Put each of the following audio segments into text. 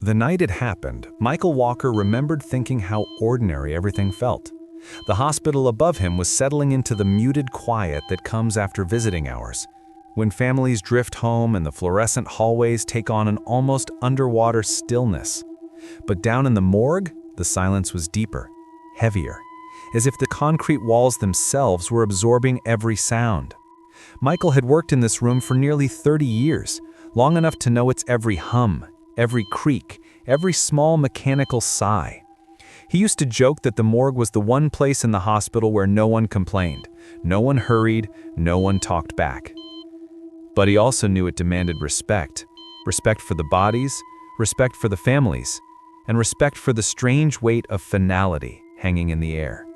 The night it happened, Michael Walker remembered thinking how ordinary everything felt. The hospital above him was settling into the muted quiet that comes after visiting hours, when families drift home and the fluorescent hallways take on an almost underwater stillness. But down in the morgue, the silence was deeper, heavier, as if the concrete walls themselves were absorbing every sound. Michael had worked in this room for nearly 30 years, long enough to know its every hum, every creak, every small mechanical sigh. He used to joke that the morgue was the one place in the hospital where no one complained, no one hurried, no one talked back. But he also knew it demanded respect. Respect for the bodies, respect for the families, and respect for the strange weight of finality hanging in the air.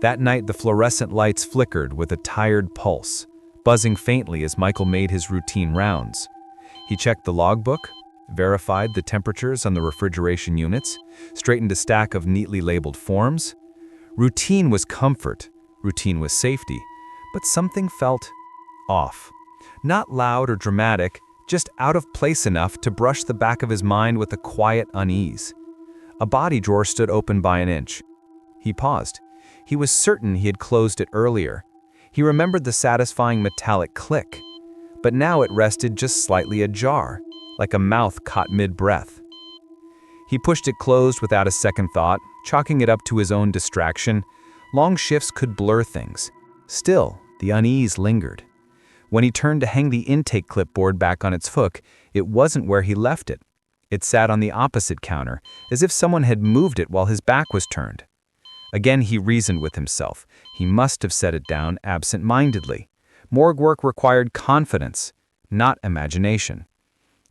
That night, the fluorescent lights flickered with a tired pulse, buzzing faintly as Michael made his routine rounds. He checked the logbook, verified the temperatures on the refrigeration units, straightened a stack of neatly labeled forms. Routine was comfort, routine was safety, but something felt off. Not loud or dramatic, just out of place enough to brush the back of his mind with a quiet unease. A body drawer stood open by an inch. He paused. He was certain he had closed it earlier. He remembered the satisfying metallic click, but now it rested just slightly ajar, like a mouth caught mid-breath. He pushed it closed without a second thought, chalking it up to his own distraction. Long shifts could blur things. Still, the unease lingered. When he turned to hang the intake clipboard back on its hook, it wasn't where he left it. It sat on the opposite counter, as if someone had moved it while his back was turned. Again he reasoned with himself. He must have set it down absent-mindedly. Morgue work required confidence, not imagination.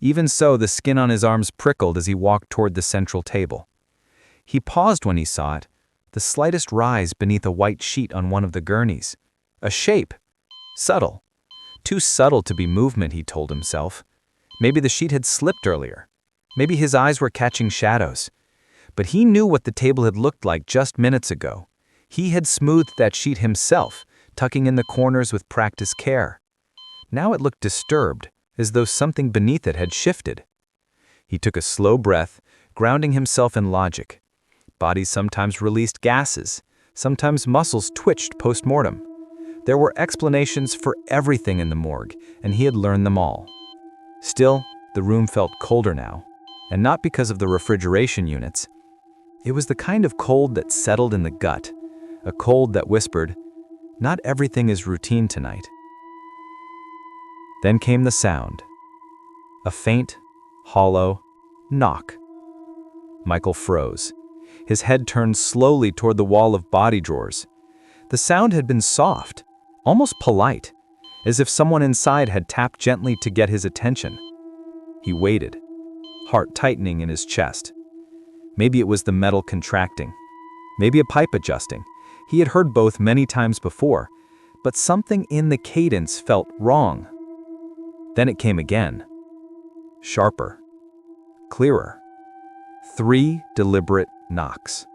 Even so, the skin on his arms prickled as he walked toward the central table. He paused when he saw it, the slightest rise beneath a white sheet on one of the gurneys. A shape. Subtle. Too subtle to be movement, he told himself. Maybe the sheet had slipped earlier. Maybe his eyes were catching shadows. But he knew what the table had looked like just minutes ago. He had smoothed that sheet himself, tucking in the corners with practiced care. Now it looked disturbed, as though something beneath it had shifted. He took a slow breath, grounding himself in logic. Bodies sometimes released gases, sometimes muscles twitched post-mortem. There were explanations for everything in the morgue, and he had learned them all. Still, the room felt colder now, and not because of the refrigeration units. It was the kind of cold that settled in the gut, a cold that whispered, "Not everything is routine tonight." Then came the sound. A faint, hollow knock. Michael froze. His head turned slowly toward the wall of body drawers. The sound had been soft, almost polite, as if someone inside had tapped gently to get his attention. He waited, heart tightening in his chest. Maybe it was the metal contracting, maybe a pipe adjusting. He had heard both many times before, but something in the cadence felt wrong. Then it came again. Sharper. Clearer. 3 deliberate knocks.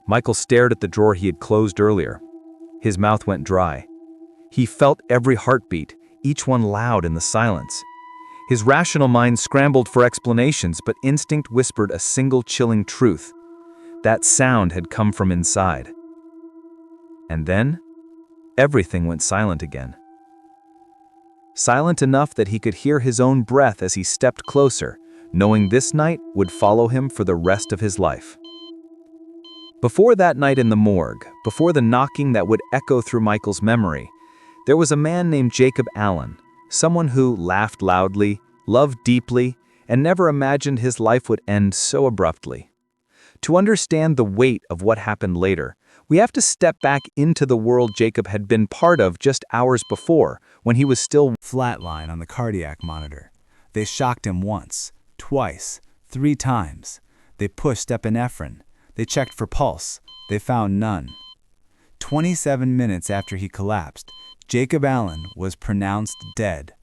Michael stared at the drawer he had closed earlier. His mouth went dry. He felt every heartbeat, each one loud in the silence. His rational mind scrambled for explanations, but instinct whispered a single chilling truth. That sound had come from inside. And then, everything went silent again. Silent enough that he could hear his own breath as he stepped closer, knowing this night would follow him for the rest of his life. Before that night in the morgue, before the knocking that would echo through Michael's memory, there was a man named Jacob Allen, someone who laughed loudly, loved deeply, and never imagined his life would end so abruptly. To understand the weight of what happened later, we have to step back into the world Jacob had been part of just hours before, when he was still flatline on the cardiac monitor. They shocked him once, twice, 3 times. They pushed epinephrine. They checked for pulse. They found none. 27 minutes after he collapsed, Jacob Allen was pronounced dead.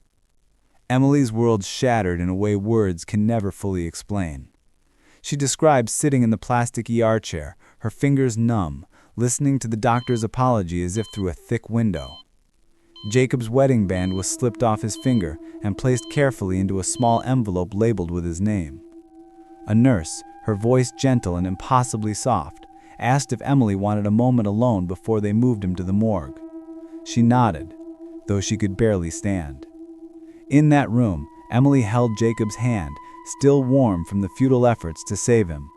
Emily's world shattered in a way words can never fully explain. She described sitting in the plastic ER chair, her fingers numb, listening to the doctor's apology as if through a thick window. Jacob's wedding band was slipped off his finger and placed carefully into a small envelope labeled with his name. A nurse, her voice gentle and impossibly soft, asked if Emily wanted a moment alone before they moved him to the morgue. She nodded, though she could barely stand. In that room, Emily held Jacob's hand, still warm from the futile efforts to save him.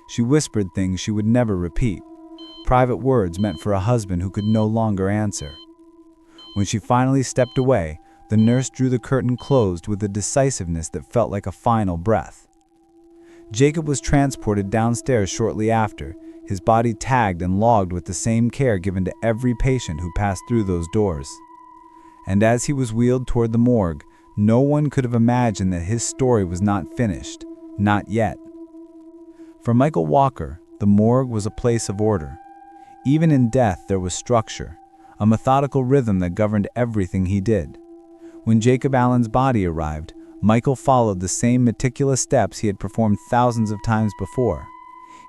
She whispered things she would never repeat, private words meant for a husband who could no longer answer. When she finally stepped away, the nurse drew the curtain closed with a decisiveness that felt like a final breath. Jacob was transported downstairs shortly after, his body tagged and logged with the same care given to every patient who passed through those doors. And as he was wheeled toward the morgue, no one could have imagined that his story was not finished, not yet. For Michael Walker, the morgue was a place of order. Even in death there was structure, a methodical rhythm that governed everything he did. When Jacob Allen's body arrived, Michael followed the same meticulous steps he had performed thousands of times before.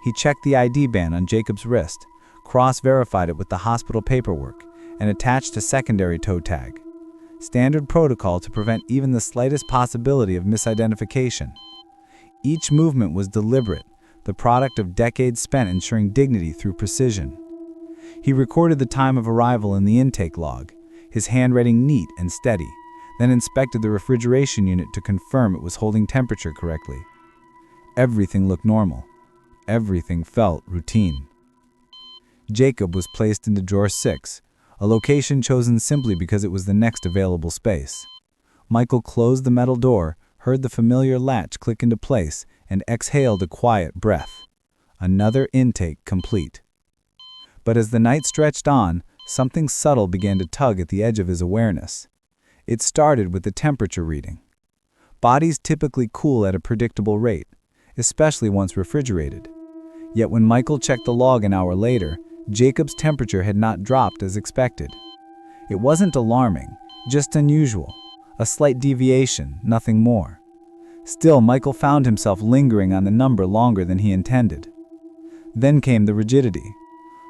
He checked the ID band on Jacob's wrist, cross-verified it with the hospital paperwork, and attached a secondary toe tag. Standard protocol to prevent even the slightest possibility of misidentification. Each movement was deliberate, the product of decades spent ensuring dignity through precision. He recorded the time of arrival in the intake log, his handwriting neat and steady, then inspected the refrigeration unit to confirm it was holding temperature correctly. Everything looked normal. Everything felt routine. Jacob was placed into drawer 6, a location chosen simply because it was the next available space. Michael closed the metal door, heard the familiar latch click into place, and exhaled a quiet breath. Another intake complete. But as the night stretched on, something subtle began to tug at the edge of his awareness. It started with the temperature reading. Bodies typically cool at a predictable rate, especially once refrigerated. Yet when Michael checked the log an hour later, Jacob's temperature had not dropped as expected. It wasn't alarming, just unusual. A slight deviation, nothing more. Still, Michael found himself lingering on the number longer than he intended. Then came the rigidity.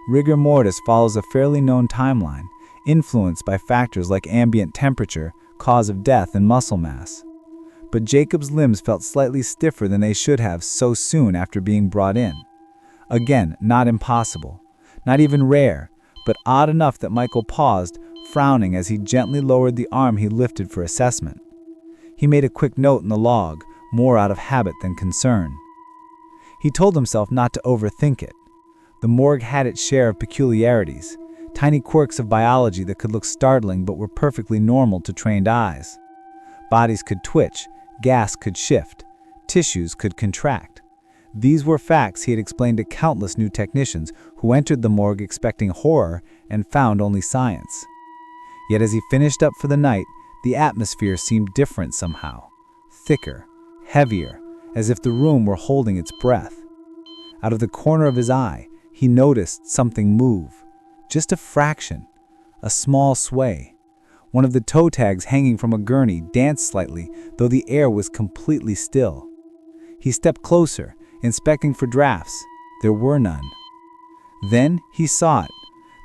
Rigor mortis follows a fairly known timeline, influenced by factors like ambient temperature, cause of death, and muscle mass. But Jacob's limbs felt slightly stiffer than they should have so soon after being brought in. Again, not impossible, not even rare, but odd enough that Michael paused, frowning as he gently lowered the arm he lifted for assessment. He made a quick note in the log, more out of habit than concern. He told himself not to overthink it. The morgue had its share of peculiarities, tiny quirks of biology that could look startling but were perfectly normal to trained eyes. Bodies could twitch, gas could shift, tissues could contract. These were facts he had explained to countless new technicians who entered the morgue expecting horror and found only science. Yet as he finished up for the night, the atmosphere seemed different somehow. Thicker, heavier, as if the room were holding its breath. Out of the corner of his eye, he noticed something move. Just a fraction, a small sway. One of the toe tags hanging from a gurney danced slightly, though the air was completely still. He stepped closer, inspecting for drafts. There were none. Then he saw it.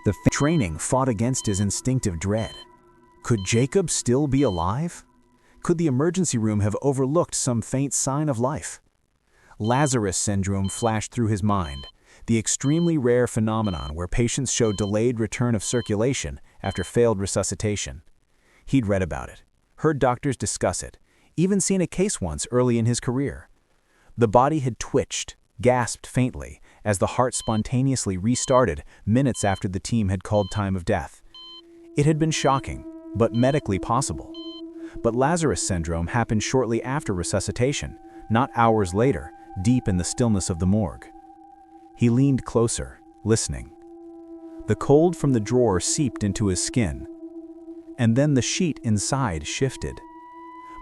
The training fought against his instinctive dread. Could Jacob still be alive? Could the emergency room have overlooked some faint sign of life? Lazarus syndrome flashed through his mind, the extremely rare phenomenon where patients show delayed return of circulation after failed resuscitation. He'd read about it, heard doctors discuss it, even seen a case once early in his career. The body had twitched, gasped faintly, as the heart spontaneously restarted minutes after the team had called time of death. It had been shocking, but medically possible. But Lazarus syndrome happened shortly after resuscitation, not hours later, deep in the stillness of the morgue. He leaned closer, listening. The cold from the drawer seeped into his skin. And then the sheet inside shifted.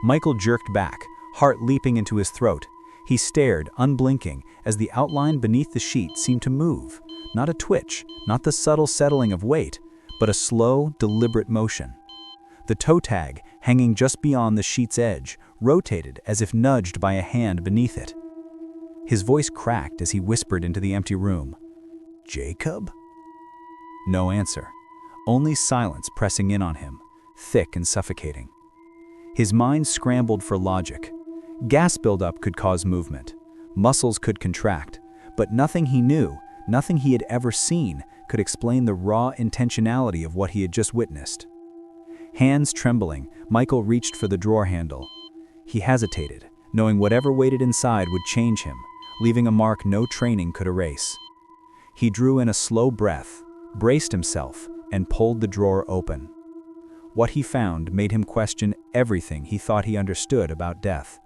Michael jerked back, heart leaping into his throat. He stared, unblinking, as the outline beneath the sheet seemed to move. Not a twitch, not the subtle settling of weight, but a slow, deliberate motion. The toe tag, hanging just beyond the sheet's edge, rotated as if nudged by a hand beneath it. His voice cracked as he whispered into the empty room. "Jacob?" No answer. Only silence pressing in on him, thick and suffocating. His mind scrambled for logic. Gas buildup could cause movement. Muscles could contract. But nothing he knew, nothing he had ever seen, could explain the raw intentionality of what he had just witnessed. Hands trembling, Michael reached for the drawer handle. He hesitated, knowing whatever waited inside would change him, leaving a mark no training could erase. He drew in a slow breath, braced himself, and pulled the drawer open. What he found made him question everything he thought he understood about death.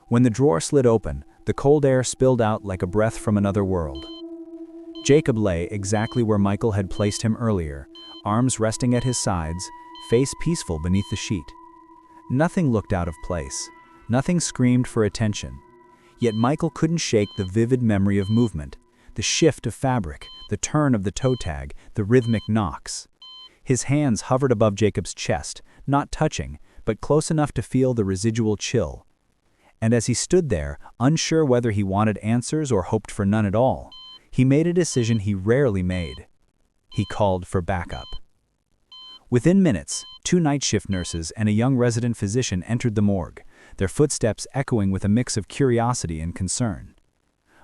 When the drawer slid open, the cold air spilled out like a breath from another world. Jacob lay exactly where Michael had placed him earlier, arms resting at his sides, face peaceful beneath the sheet. Nothing looked out of place. Nothing screamed for attention. Yet Michael couldn't shake the vivid memory of movement, the shift of fabric, the turn of the toe tag, the rhythmic knocks. His hands hovered above Jacob's chest, not touching, but close enough to feel the residual chill. And as he stood there, unsure whether he wanted answers or hoped for none at all, he made a decision he rarely made. He called for backup. Within minutes, 2 night shift nurses and a young resident physician entered the morgue, their footsteps echoing with a mix of curiosity and concern.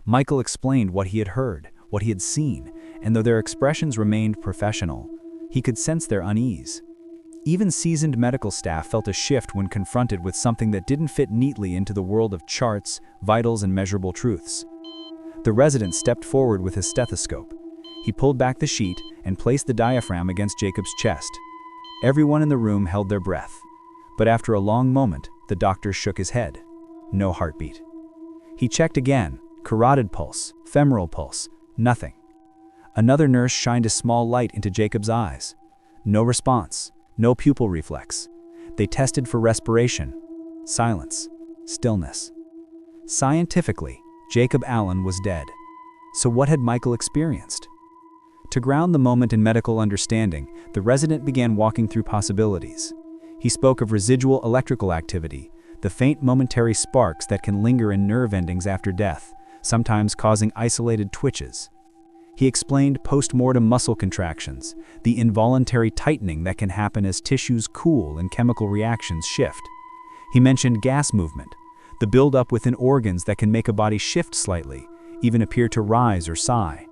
Michael explained what he had heard, what he had seen, and though their expressions remained professional, he could sense their unease. Even seasoned medical staff felt a shift when confronted with something that didn't fit neatly into the world of charts, vitals, and measurable truths. The resident stepped forward with his stethoscope. He pulled back the sheet and placed the diaphragm against Jacob's chest. Everyone in the room held their breath. But after a long moment, the doctor shook his head. No heartbeat. He checked again. Carotid pulse, femoral pulse, nothing. Another nurse shined a small light into Jacob's eyes. No response, no pupil reflex. They tested for respiration. Silence, stillness. Scientifically, Jacob Allen was dead. So what had Michael experienced? To ground the moment in medical understanding, the resident began walking through possibilities. He spoke of residual electrical activity, the faint momentary sparks that can linger in nerve endings after death, sometimes causing isolated twitches. He explained postmortem muscle contractions, the involuntary tightening that can happen as tissues cool and chemical reactions shift. He mentioned gas movement, the buildup within organs that can make a body shift slightly, even appear to rise or sigh.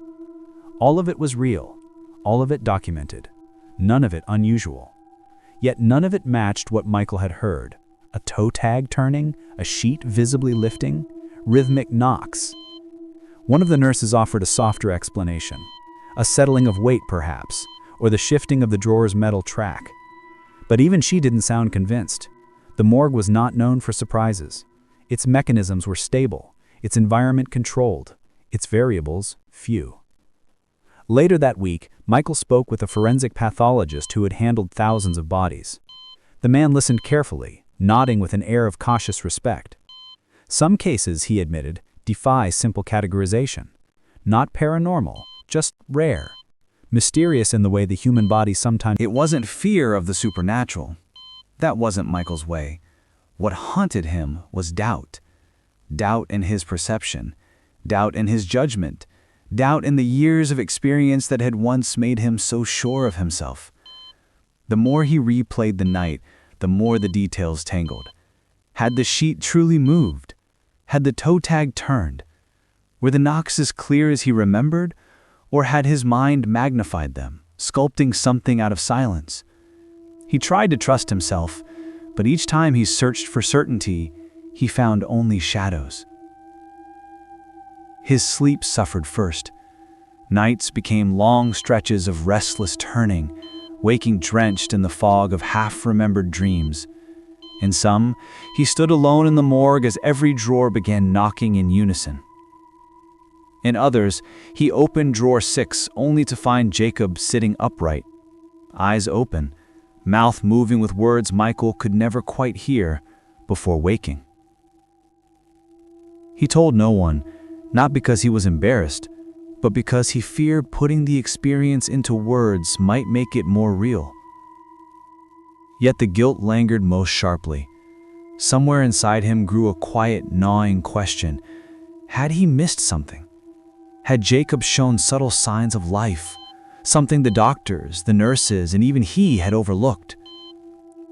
All of it was real, all of it documented, none of it unusual. Yet none of it matched what Michael had heard. A toe tag turning, a sheet visibly lifting, rhythmic knocks. One of the nurses offered a softer explanation, a settling of weight perhaps, or the shifting of the drawer's metal track. But even she didn't sound convinced. The morgue was not known for surprises. Its mechanisms were stable, its environment controlled, its variables few. Later that week, Michael spoke with a forensic pathologist who had handled thousands of bodies. The man listened carefully, nodding with an air of cautious respect. Some cases, he admitted, defy simple categorization. Not paranormal, just rare. Mysterious in the way the human body sometimes... It wasn't fear of the supernatural. That wasn't Michael's way. What haunted him was doubt. Doubt in his perception. Doubt in his judgment. Doubt in the years of experience that had once made him so sure of himself. The more he replayed the night, the more the details tangled. Had the sheet truly moved? Had the toe tag turned? Were the knocks as clear as he remembered? Or had his mind magnified them, sculpting something out of silence? He tried to trust himself, but each time he searched for certainty, he found only shadows. His sleep suffered first. Nights became long stretches of restless turning, waking drenched in the fog of half-remembered dreams. In some, he stood alone in the morgue as every drawer began knocking in unison. In others, he opened drawer 6 only to find Jacob sitting upright, eyes open, mouth moving with words Michael could never quite hear before waking. He told no one, not because he was embarrassed, but because he feared putting the experience into words might make it more real. Yet the guilt lingered most sharply. Somewhere inside him grew a quiet, gnawing question. Had he missed something? Had Jacob shown subtle signs of life? Something the doctors, the nurses, and even he had overlooked?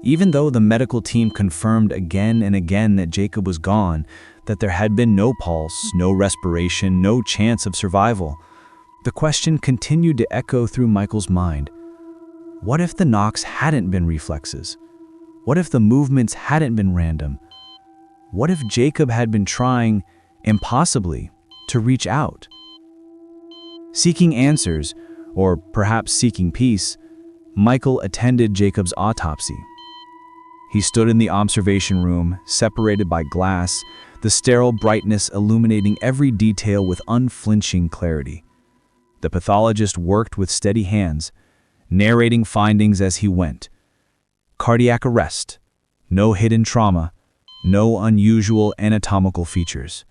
Even though the medical team confirmed again and again that Jacob was gone, that there had been no pulse, no respiration, no chance of survival, the question continued to echo through Michael's mind. What if the knocks hadn't been reflexes? What if the movements hadn't been random? What if Jacob had been trying, impossibly, to reach out? Seeking answers, or perhaps seeking peace, Michael attended Jacob's autopsy. He stood in the observation room, separated by glass, the sterile brightness illuminating every detail with unflinching clarity. The pathologist worked with steady hands, narrating findings as he went. Cardiac arrest, no hidden trauma, no unusual anatomical features,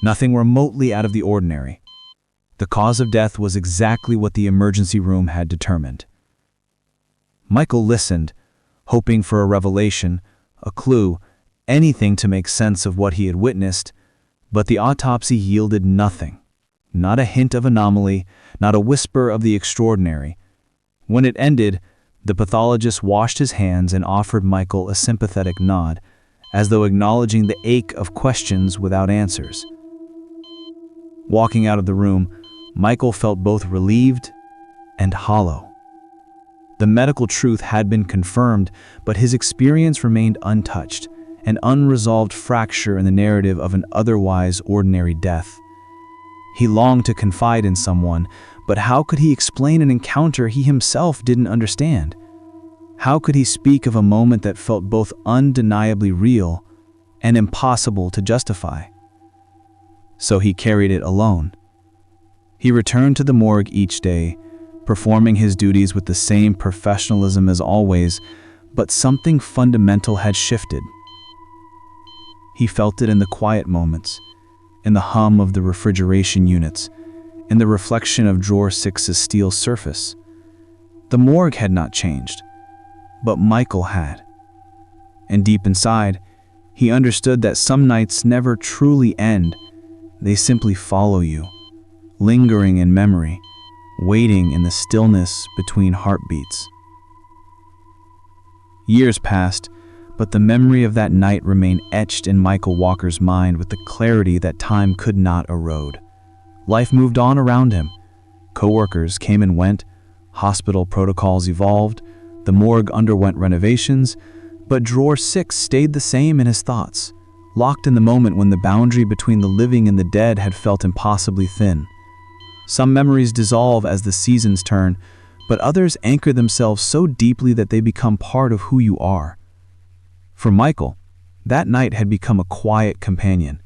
nothing remotely out of the ordinary. The cause of death was exactly what the emergency room had determined. Michael listened, hoping for a revelation, a clue, anything to make sense of what he had witnessed, but the autopsy yielded nothing. Not a hint of anomaly, not a whisper of the extraordinary. When it ended, the pathologist washed his hands and offered Michael a sympathetic nod, as though acknowledging the ache of questions without answers. Walking out of the room, Michael felt both relieved and hollow. The medical truth had been confirmed, but his experience remained untouched, an unresolved fracture in the narrative of an otherwise ordinary death. He longed to confide in someone, but how could he explain an encounter he himself didn't understand? How could he speak of a moment that felt both undeniably real and impossible to justify? So he carried it alone. He returned to the morgue each day, performing his duties with the same professionalism as always, but something fundamental had shifted. He felt it in the quiet moments, in the hum of the refrigeration units, in the reflection of drawer 6's steel surface. The morgue had not changed, but Michael had. And deep inside, he understood that some nights never truly end. They simply follow you, lingering in memory, waiting in the stillness between heartbeats. Years passed, but the memory of that night remained etched in Michael Walker's mind with the clarity that time could not erode. Life moved on around him. Coworkers came and went, hospital protocols evolved, the morgue underwent renovations, but drawer 6 stayed the same in his thoughts, locked in the moment when the boundary between the living and the dead had felt impossibly thin. Some memories dissolve as the seasons turn, but others anchor themselves so deeply that they become part of who you are. For Michael, that night had become a quiet companion,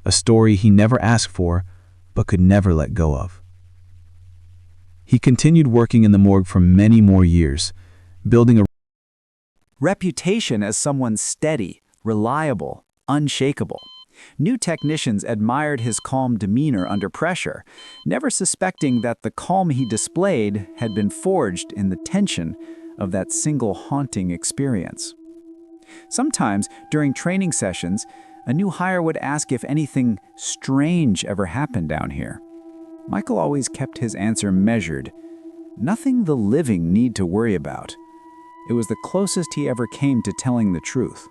a story he never asked for, but could never let go of. He continued working in the morgue for many more years, building a reputation as someone steady, reliable, unshakable. New technicians admired his calm demeanor under pressure, never suspecting that the calm he displayed had been forged in the tension of that single haunting experience. Sometimes, during training sessions, a new hire would ask if anything strange ever happened down here. Michael always kept his answer measured. Nothing the living need to worry about. It was the closest he ever came to telling the truth.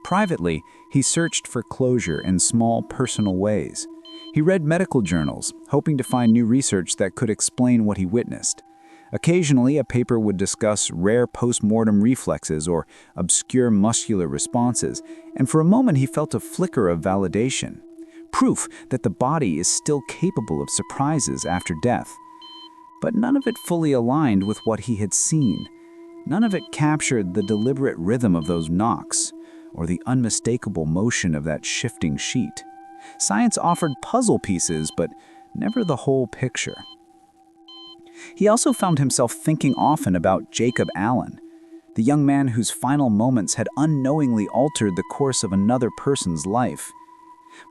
Privately, he searched for closure in small, personal ways. He read medical journals, hoping to find new research that could explain what he witnessed. Occasionally, a paper would discuss rare postmortem reflexes or obscure muscular responses, and for a moment he felt a flicker of validation. Proof that the body is still capable of surprises after death. But none of it fully aligned with what he had seen. None of it captured the deliberate rhythm of those knocks, or the unmistakable motion of that shifting sheet. Science offered puzzle pieces, but never the whole picture. He also found himself thinking often about Jacob Allen, the young man whose final moments had unknowingly altered the course of another person's life.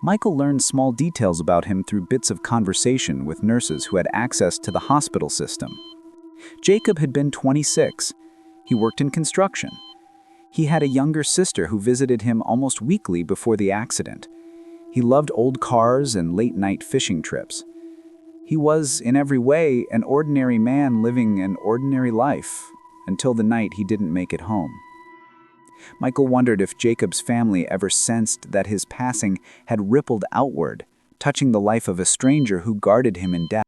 Michael learned small details about him through bits of conversation with nurses who had access to the hospital system. Jacob had been 26. He worked in construction. He had a younger sister who visited him almost weekly before the accident. He loved old cars and late-night fishing trips. He was, in every way, an ordinary man living an ordinary life, until the night he didn't make it home. Michael wondered if Jacob's family ever sensed that his passing had rippled outward, touching the life of a stranger who guarded him in death.